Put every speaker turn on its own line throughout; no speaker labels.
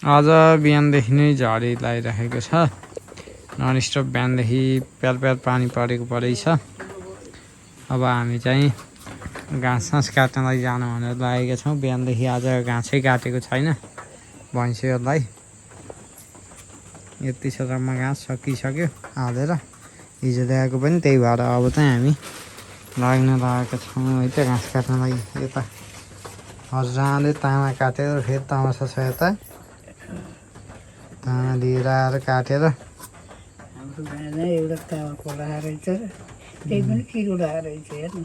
आज बिहानदेखि नै झरी लगाइराखेको छ। ननस्टप बिहानदेखि प्याल प्याल पानी परेको परेछ। अब हामी चाहिँ घाँस काट्नलाई जानु भनेर लागेका छौँ। बिहानदेखि आज घाँसै काटेको छैन भैँसीहरूलाई। यति छोरामा घाँस सकिसक्यो हालेर। हिजो ल्याएको पनि त्यही भएर अब चाहिँ हामी लाग्न लागेका छौँ है त घाँस काट्नलाई। यता हजुरआमाले तामा काटेर फेरि तमासा छ यता। तामा लिएर आएर काटेर
हाम्रो गाँजा एउटा तामा पलाएर रहेछ, त्यही पनि किरुडा रहेछ हेर्नु।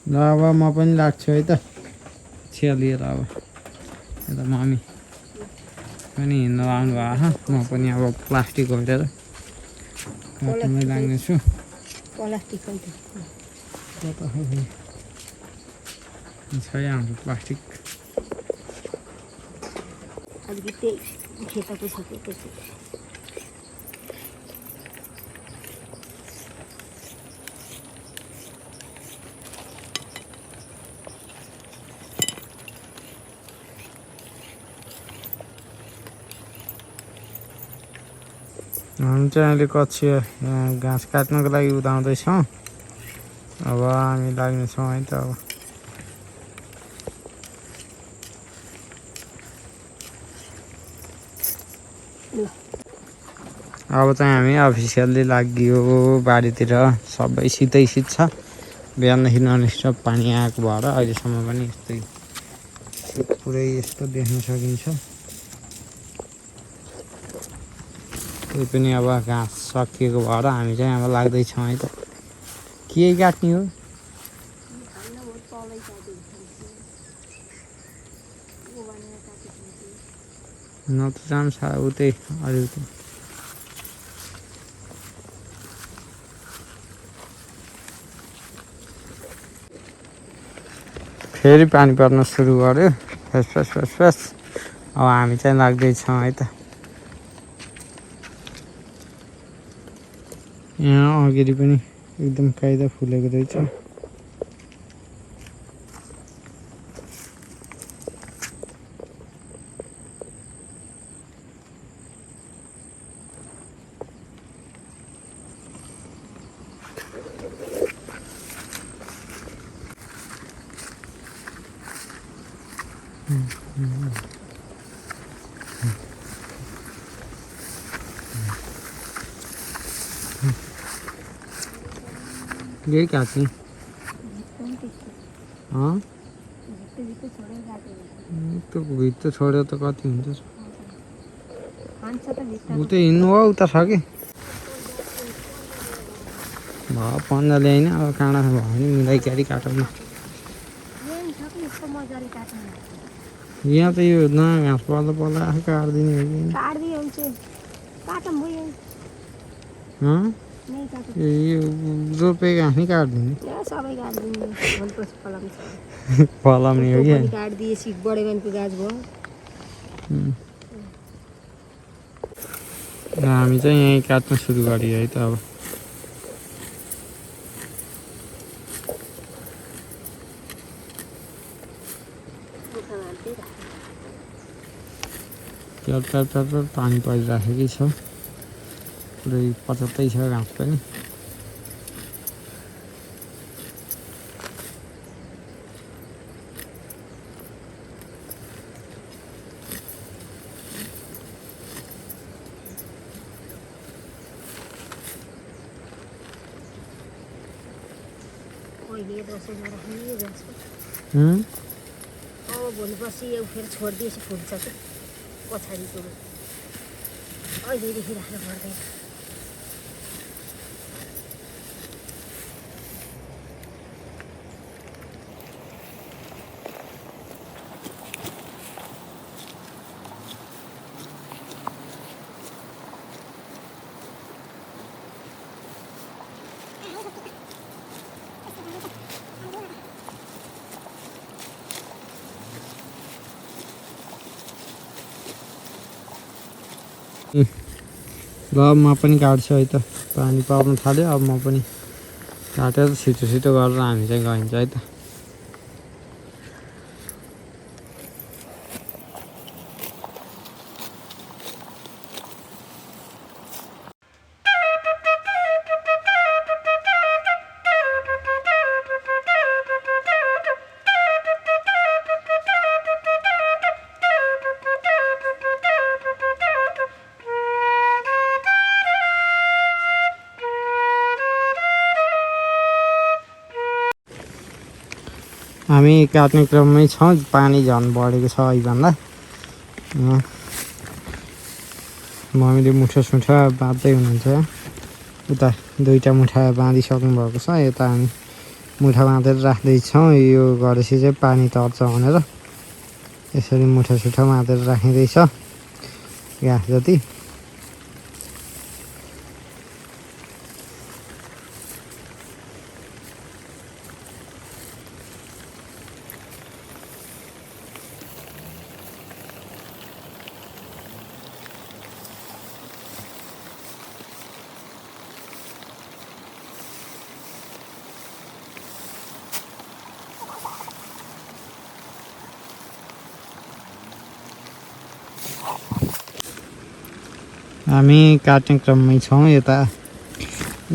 ल अब म पनि लाग्छु है त छिया लिएर। अब यता मम्मी पनि हिँड्न लाउनु भएको छ। म पनि अब प्लास्टिक होटेर काट्नै लाग्नेछु।
प्लास्टिक
छ हाम्रो प्लास्टिक।
अलिकति खेतको छ त्यसपछि
हामी चाहिँ अहिले कक्षीय घाँस काट्नको लागि उदाउँदैछौँ। अब हामी लाग्नेछौँ है त। अब चाहिँ हामी अफिसियल्ली लाग्यो बारीतिर। सबै शीतैशीत छ। बिहानदेखि ननस्टप पानी आएको भएर अहिलेसम्म पनि यस्तै पुरै यस्तो देख्न सकिन्छ। त्यही पनि अब घाँस सकिएको भएर हामी चाहिँ अब लाग्दैछौँ है त। के काट्ने हो? न त जान्छ उतै अलि उतै। फेरि पानी पर्न सुरु गर्यो फ्यास फ्यास फ्यास फ्यास। अब हामी चाहिँ लाग्दैछौँ है त। यहाँ अगाडि पनि एकदम कायदा फुलेको रहेछ। यही काट्ने त्यो भित्र छोड्यो त कति हुन्छ। उतै हिँड्नु हो उता छ कि भयो पन्जा ल्याइन। अब काँडा भयो भने मिलाइकरी काटौँ न। यहाँ त यो नयाँ घाँस पल्लो पल्लो आफै काटिदिने हो कि यो रोपेको घाँस नै काटिदिने फलाउने हो कि। हामी चाहिँ यहीँ काट्न सुरु गरियो है त। अब प्याल पानी परिराखेकै छ। पुरै पचत्तै छ घाँस पनि।
भोलिपर्सि यो फेरि छोडिदिएपछि फुल्छ कि पछाडिको अहिलेदेखि राख्नु पर्दैन।
ल म पनि काट्छु है त। पानी पर्न थाल्यो। अब म पनि काटेर छिटो छिटो गरेर हामी चाहिँ गइन्छ है त। हामी काट्ने क्रममै छौँ, पानी झन् बढेको छ अहिलेभन्दा। मम्मीले मुठा सुठा बाँध्दै हुनुहुन्छ। उता दुईवटा मुठा बाँधिसक्नु भएको छ, यता हामी मुठा बाँधेर राख्दैछौँ। यो गरेपछि चाहिँ पानी तर्छ भनेर यसरी मुठा सुठा बाँधेर राखिँदैछ घाँस जति। हामी काट्ने क्रममै छौँ, यता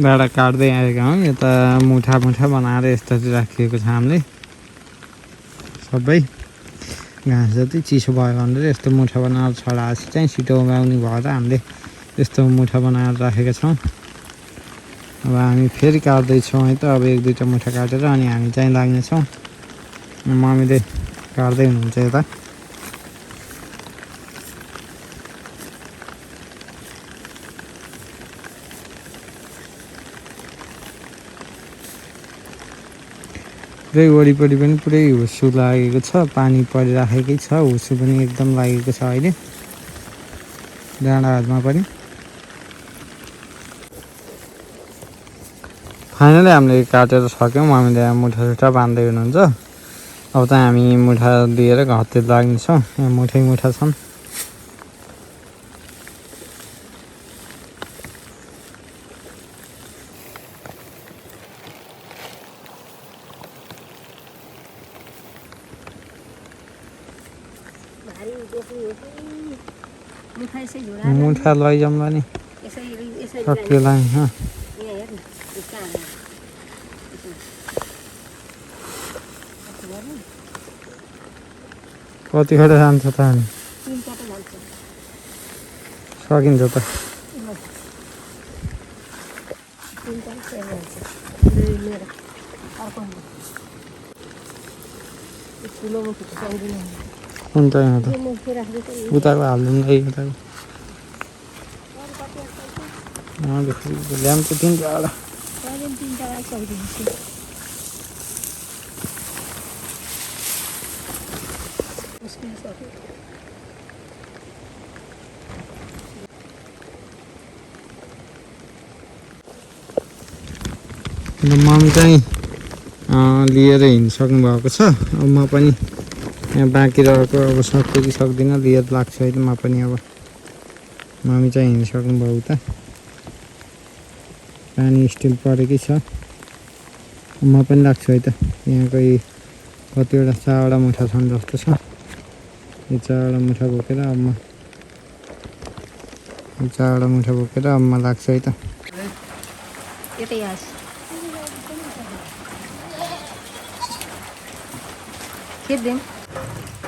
बाडा काट्दै आएका हौँ। यता मुठा मुठा बनाएर यस्तरी राखिएको छ हामीले सबै। घाँस जति चिसो भयो भनेर यस्तो मुठा बनाएर छडाएपछि चाहिँ छिटो उमाउने भएर हामीले यस्तो मुठा बनाएर राखेका छौँ। अब हामी फेरि काट्दैछौँ है त। अब एक दुईवटा मुठा काटेर अनि हामी चाहिँ लाग्नेछौँ। मम्मीले काट्दै हुनुहुन्छ यता। पुरै वरिपरि पनि पुरै हुस्सु लागेको छ, पानी परिराखेकै छ। हुस्सु पनि एकदम लागेको छ अहिले डाँडाहरूमा पनि। फाइनली हामीले काटेर सक्यौँ। मम्मीले मुठा सुठा बाँध्दै हुनुहुन्छ। अब त हामी मुठा लिएर घरतिर लाग्नेछौँ। यहाँ मुठै मुठा छन्। मुठा लैजाउँला नि सकिएला नि। कतिवटा जान्छ त अनि सकिन्छ त। हुन्छ यहाँ त उताको हालिदिनु है। उताको ल्याम्पको तिनवटा मम चाहिँ लिएर हिँडिसक्नु भएको छ। अब म पनि यहाँ बाँकी रहेको अब सक्छु कि सक्दिनँ लिएर लाग्छु है त। म पनि अब मम्मी चाहिँ हिँडिसक्नु भयो उता। पानी स्टिल परेकै छ। म पनि लाग्छु है त। यहाँ कोही कतिवटा चारवटा मुठा छन् जस्तो छ। यो चारवटा मुठा बोकेर अब म लाग्छु है त।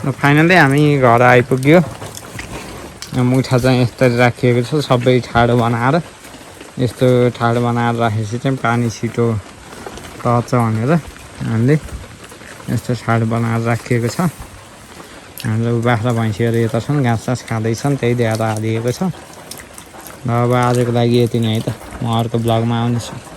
फाइनली हामी घर आइपुग्यो। मुठा चाहिँ यस्तरी राखिएको छ सबै ठाडो बनाएर। यस्तो ठाडो बनाएर राखेपछि चाहिँ पानी छिटो तर्छ भनेर हामीले यस्तो ठाडो बनाएर राखिएको छ। हाम्रो बाख्रा भैँसीहरू यता छन्, घाँस सास खाँदैछन्, त्यही दिएर हालिएको छ। अब आजको लागि यति नै है त। म अर्को ब्लगमा आउनेछु।